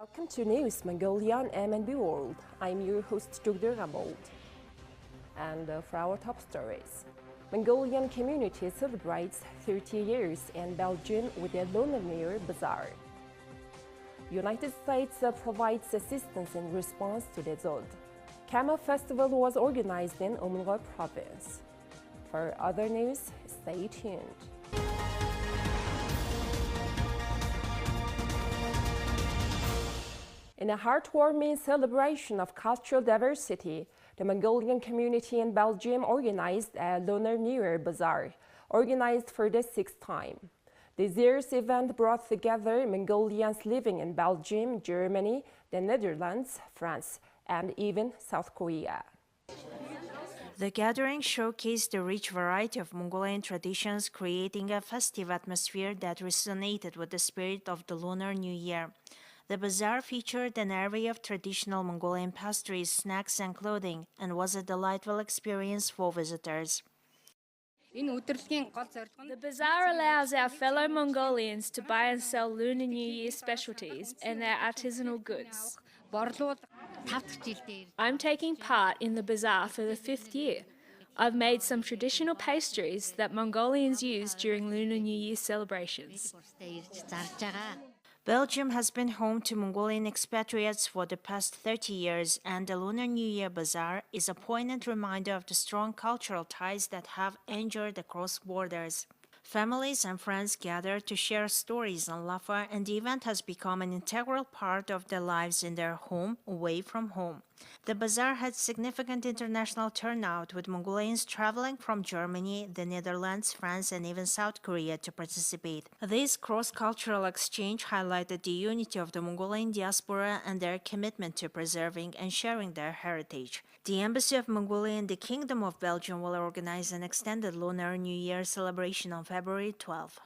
Welcome to News Mongolia on MNB World. I'm your host, Dr. Ramold. And for our top stories, Mongolian community celebrates 30 years in Belgium with a Lunar Bazaar. United States provides assistance in response to the Zod. Camel Festival was organized in Umrå province. For other news, stay tuned. In a heartwarming celebration of cultural diversity, the Mongolian community in Belgium organized a Lunar New Year Bazaar, organized for the sixth time. This year's event brought together Mongolians living in Belgium, Germany, the Netherlands, France, and even South Korea. The gathering showcased the rich variety of Mongolian traditions, creating a festive atmosphere that resonated with the spirit of the Lunar New Year. The bazaar featured an array of traditional Mongolian pastries, snacks, and clothing, and was a delightful experience for visitors. The bazaar allows our fellow Mongolians to buy and sell Lunar New Year specialties and their artisanal goods. I'm taking part in the bazaar for the 5th year. I've made some traditional pastries that Mongolians use during Lunar New Year celebrations. Belgium has been home to Mongolian expatriates for the past 30 years, and the Lunar New Year Bazaar is a poignant reminder of the strong cultural ties that have endured across borders. Families and friends gather to share stories and laughter, and the event has become an integral part of their lives in their home, away from home. The bazaar had significant international turnout, with Mongolians traveling from Germany, the Netherlands, France, and even South Korea to participate. This cross-cultural exchange highlighted the unity of the Mongolian diaspora and their commitment to preserving and sharing their heritage. The Embassy of Mongolia in the Kingdom of Belgium will organize an extended Lunar New Year celebration on February 12th.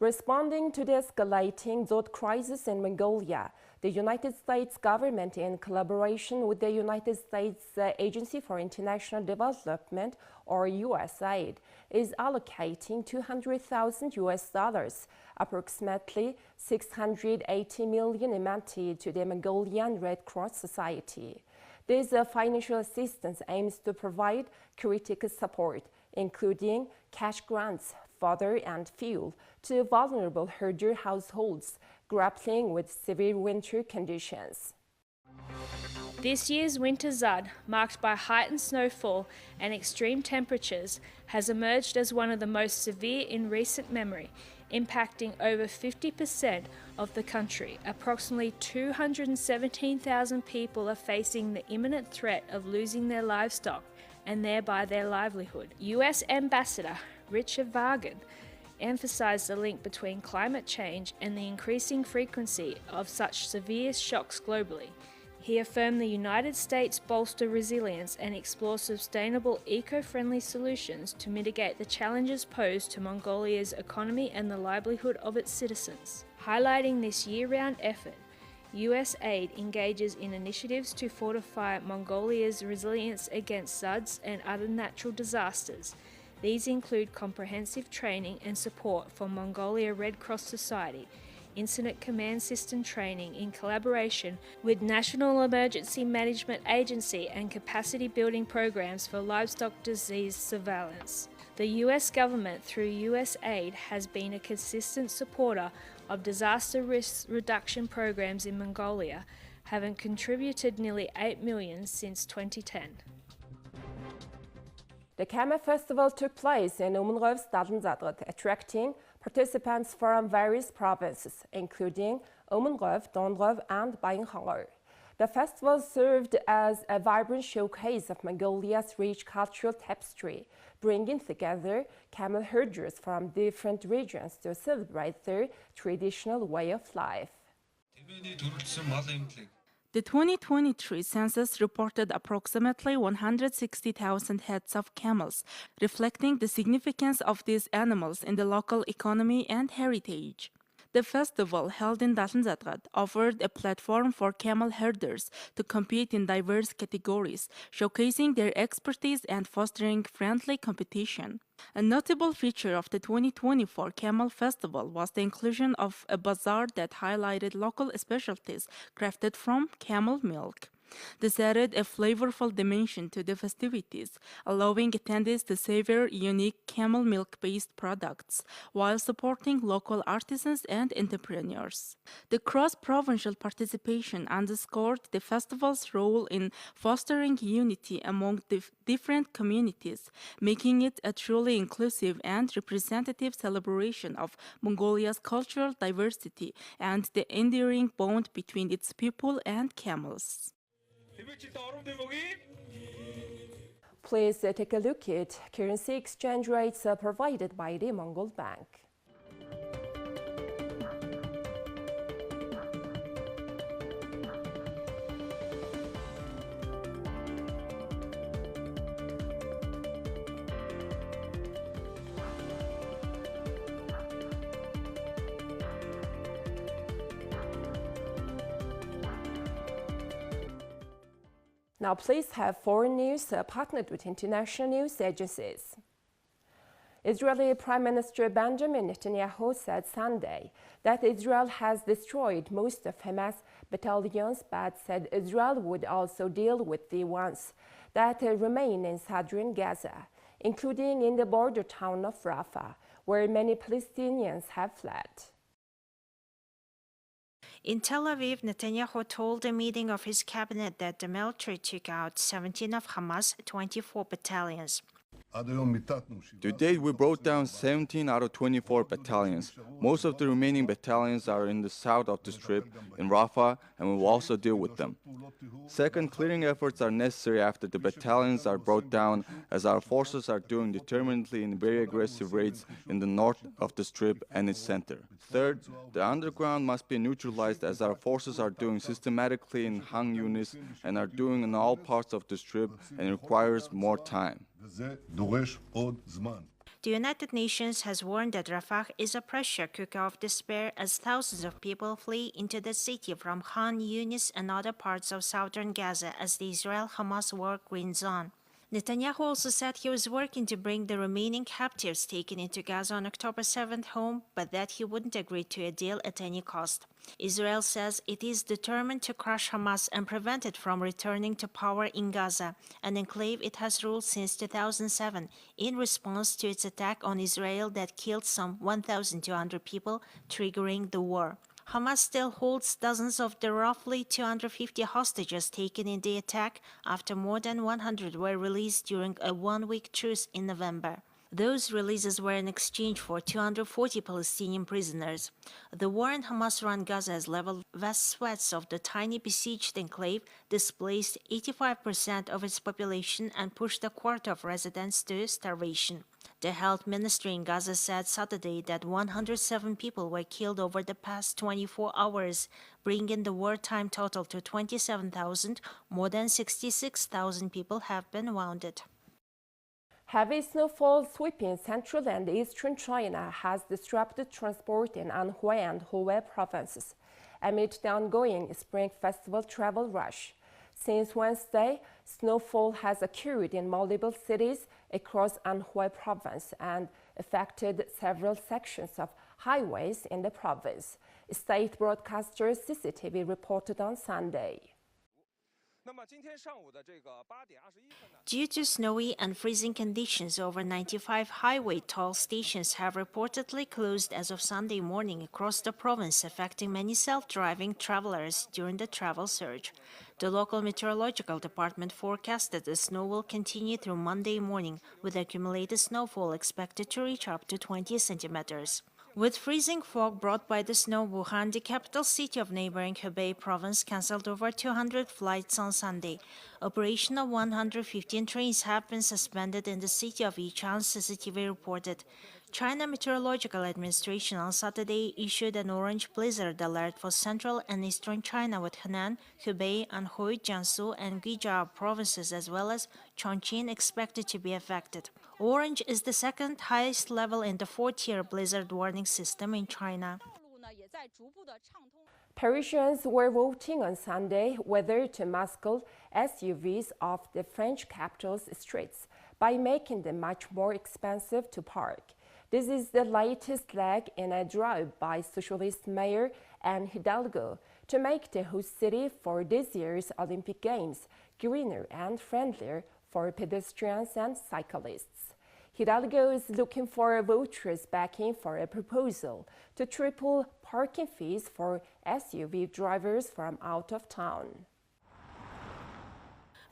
Responding to the escalating Zod crisis in Mongolia, the United States government, in collaboration with the United States Agency for International Development, or USAID, is allocating $200,000, approximately 680 million MNT, to the Mongolian Red Cross Society. This financial assistance aims to provide critical support, including cash grants, fodder, and fuel, to vulnerable herder households grappling with severe winter conditions. This year's winter Zud, marked by heightened snowfall and extreme temperatures, has emerged as one of the most severe in recent memory, impacting over 50% of the country. Approximately 217,000 people are facing the imminent threat of losing their livestock and thereby their livelihood. U.S. Ambassador Richard Vargan emphasized the link between climate change and the increasing frequency of such severe shocks globally. He affirmed the United States bolster resilience and explore sustainable, eco-friendly solutions to mitigate the challenges posed to Mongolia's economy and the livelihood of its citizens. Highlighting this year-round effort, US aid engages in initiatives to fortify Mongolia's resilience against Zuds and other natural disasters. These include comprehensive training and support for Mongolia Red Cross Society, Incident Command System training in collaboration with National Emergency Management Agency, and capacity building programs for livestock disease surveillance. The US government, through USAID, has been a consistent supporter of disaster risk reduction programs in Mongolia, having contributed nearly $8 million since 2010. The Camel Festival took place in Umrå Stadlandsadret, attracting participants from various provinces, including Umrå, Donrøv, and Bainhanger. The festival served as a vibrant showcase of Mongolia's rich cultural tapestry, bringing together camel herders from different regions to celebrate their traditional way of life. The 2023 census reported approximately 160,000 heads of camels, reflecting the significance of these animals in the local economy and heritage. The festival, held in Dasanzadgat, offered a platform for camel herders to compete in diverse categories, showcasing their expertise and fostering friendly competition. A notable feature of the 2024 Camel Festival was the inclusion of a bazaar that highlighted local specialties crafted from camel milk. This added a flavorful dimension to the festivities, allowing attendees to savor unique camel milk based products while supporting local artisans and entrepreneurs. The cross provincial participation underscored the festival's role in fostering unity among different communities, making it a truly inclusive and representative celebration of Mongolia's cultural diversity and the enduring bond between its people and camels. Please take a look at currency exchange rates provided by the Mongol Bank. Now, please have foreign news partnered with international news agencies. Israeli Prime Minister Benjamin Netanyahu said Sunday that Israel has destroyed most of Hamas battalions, but said Israel would also deal with the ones that remain in southern Gaza, including in the border town of Rafah, where many Palestinians have fled. In Tel Aviv, Netanyahu told a meeting of his cabinet that the military took out 17 of Hamas' 24 battalions. To date, we brought down 17 out of 24 battalions. Most of the remaining battalions are in the south of the Strip, in Rafah, and we will also deal with them. Second, clearing efforts are necessary after the battalions are brought down, as our forces are doing determinedly in very aggressive raids in the north of the Strip and its center. Third, the underground must be neutralized, as our forces are doing systematically in Han Yunis and are doing in all parts of the Strip, and it requires more time. The United Nations has warned that Rafah is a pressure cooker of despair as thousands of people flee into the city from Khan Yunis and other parts of southern Gaza as the Israel-Hamas war grinds on. Netanyahu also said he was working to bring the remaining captives taken into Gaza on October 7th home, but that he wouldn't agree to a deal at any cost. Israel says it is determined to crush Hamas and prevent it from returning to power in Gaza, an enclave it has ruled since 2007, in response to its attack on Israel that killed some 1,200 people, triggering the war. Hamas still holds dozens of the roughly 250 hostages taken in the attack after more than 100 were released during a one-week truce in November. Those releases were in exchange for 240 Palestinian prisoners. The war in Hamas-run Gaza has leveled vast swaths of the tiny besieged enclave, displaced 85% of its population, and pushed a quarter of residents to starvation. The health ministry in Gaza said Saturday that 107 people were killed over the past 24 hours, bringing the wartime total to 27,000. More than 66,000 people have been wounded. Heavy snowfall sweeping central and eastern China has disrupted transport in Anhui and Hubei provinces amid the ongoing Spring Festival travel rush. Since Wednesday, snowfall has occurred in multiple cities across Anhui province and affected several sections of highways in the province, state broadcaster CCTV reported on Sunday. Due to snowy and freezing conditions, over 95 highway toll stations have reportedly closed as of Sunday morning across the province, affecting many self-driving travelers during the travel surge. The local meteorological department forecasted the snow will continue through Monday morning, with accumulated snowfall expected to reach up to 20 centimeters. With freezing fog brought by the snow, Wuhan, the capital city of neighboring Hubei province, cancelled over 200 flights on Sunday. Operation of 115 trains have been suspended in the city of Yichang, CCTV reported. China Meteorological Administration on Saturday issued an orange blizzard alert for central and eastern China, with Henan, Hubei, Anhui, Jiangsu, and Guizhou provinces, as well as Chongqing, expected to be affected. Orange is the second highest level in the 4-tier blizzard warning system in China. Parisians were voting on Sunday whether to muscle SUVs off the French capital's streets by making them much more expensive to park. This is the latest leg in a drive by Socialist Mayor Anne Hidalgo to make the host city for this year's Olympic Games greener and friendlier for pedestrians and cyclists. Hidalgo is looking for voters' backing for a proposal to triple parking fees for SUV drivers from out of town.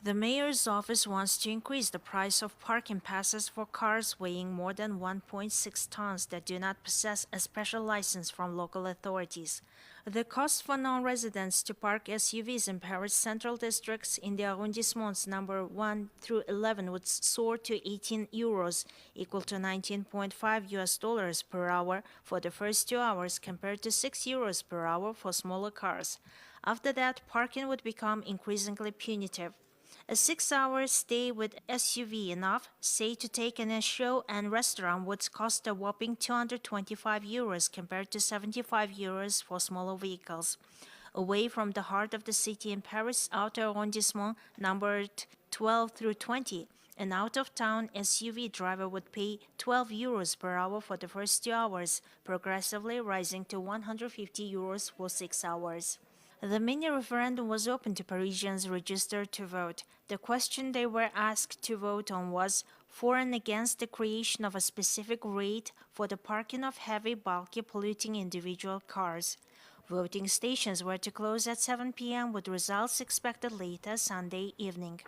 The mayor's office wants to increase the price of parking passes for cars weighing more than 1.6 tons that do not possess a special license from local authorities. The cost for non-residents to park SUVs in Paris central districts in the arrondissements number 1 through 11 would soar to 18 euros, equal to $19.5 per hour for the first 2 hours compared to 6 euros per hour for smaller cars. After that, parking would become increasingly punitive. A 6-hour stay with SUV enough, say to take in a show and restaurant, would cost a whopping 225 euros compared to 75 euros for smaller vehicles. Away from the heart of the city in Paris outer arrondissement numbered 12 through 20, an out-of-town SUV driver would pay 12 euros per hour for the first 2 hours, progressively rising to 150 euros for 6 hours. The mini-referendum was open to Parisians registered to vote. The question they were asked to vote on was for and against the creation of a specific rate for the parking of heavy, bulky, polluting individual cars. Voting stations were to close at 7 p.m. with results expected later Sunday evening.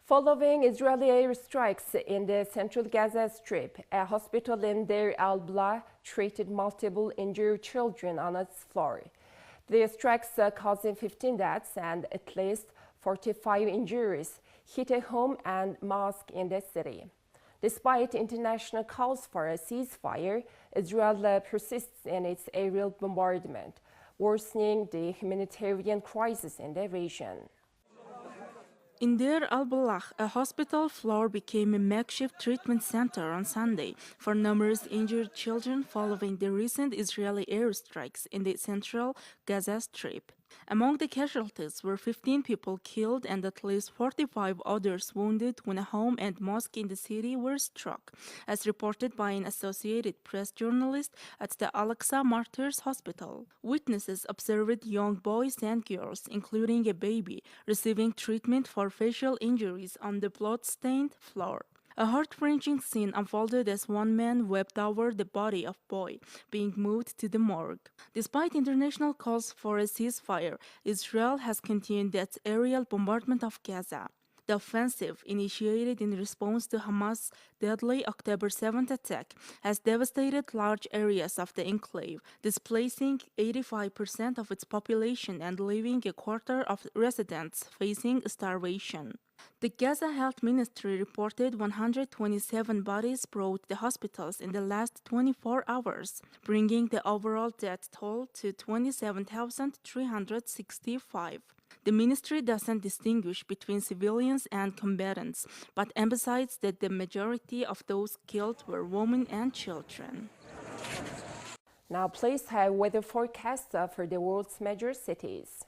Following Israeli airstrikes in the central Gaza Strip, a hospital in Deir al-Balah treated multiple injured children on its floor. The strikes causing 15 deaths and at least 45 injuries hit a home and mosque in the city. Despite international calls for a ceasefire, Israel persists in its aerial bombardment, worsening the humanitarian crisis in the region. In Deir al-Balah, a hospital floor became a makeshift treatment center on Sunday for numerous injured children following the recent Israeli airstrikes in the central Gaza Strip. Among the casualties were 15 people killed and at least 45 others wounded when a home and mosque in the city were struck, as reported by an Associated Press journalist at the Al-Aqsa Martyrs Hospital. Witnesses observed young boys and girls, including a baby, receiving treatment for facial injuries on the blood-stained floor. A heart-wrenching scene unfolded as one man wept over the body of boy being moved to the morgue. Despite international calls for a ceasefire, Israel has continued its aerial bombardment of Gaza. The offensive, initiated in response to Hamas' deadly October 7th attack, has devastated large areas of the enclave, displacing 85% of its population and leaving a quarter of residents facing starvation. The Gaza Health Ministry reported 127 bodies brought to the hospitals in the last 24 hours, bringing the overall death toll to 27,365. The ministry doesn't distinguish between civilians and combatants, but emphasizes that the majority of those killed were women and children. Now please have weather forecasts for the world's major cities.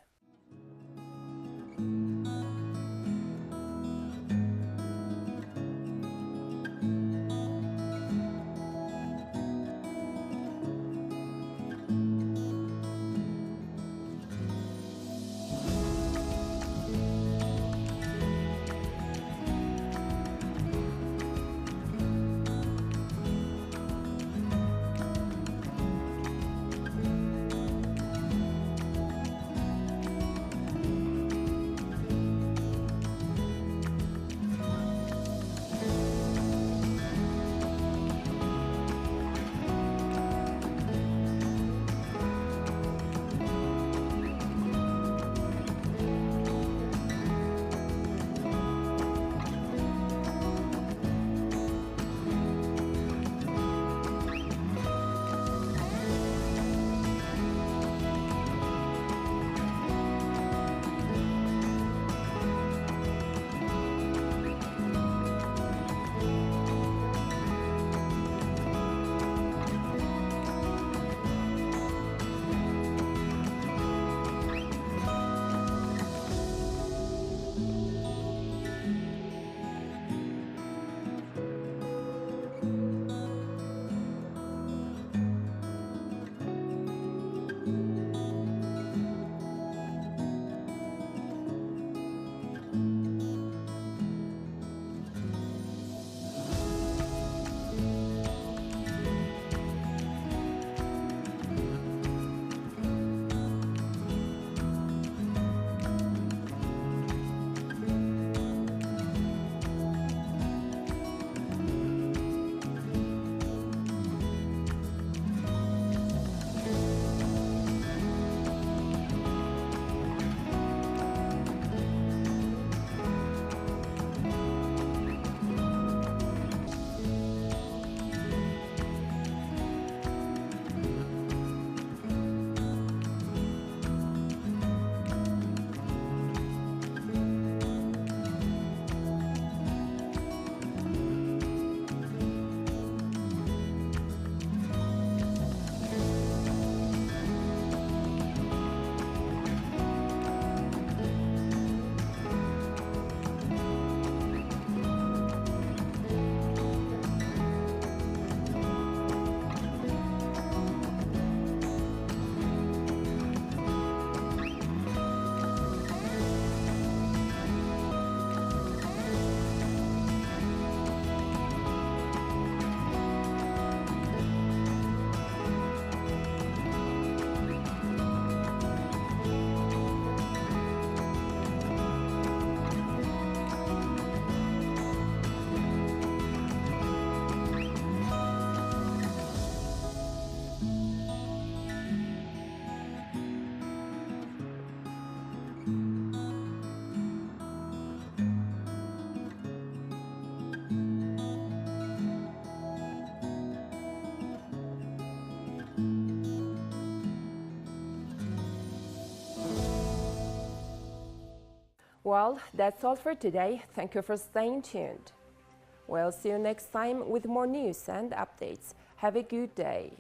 Well, that's all for today. Thank you for staying tuned. We'll see you next time with more news and updates. Have a good day.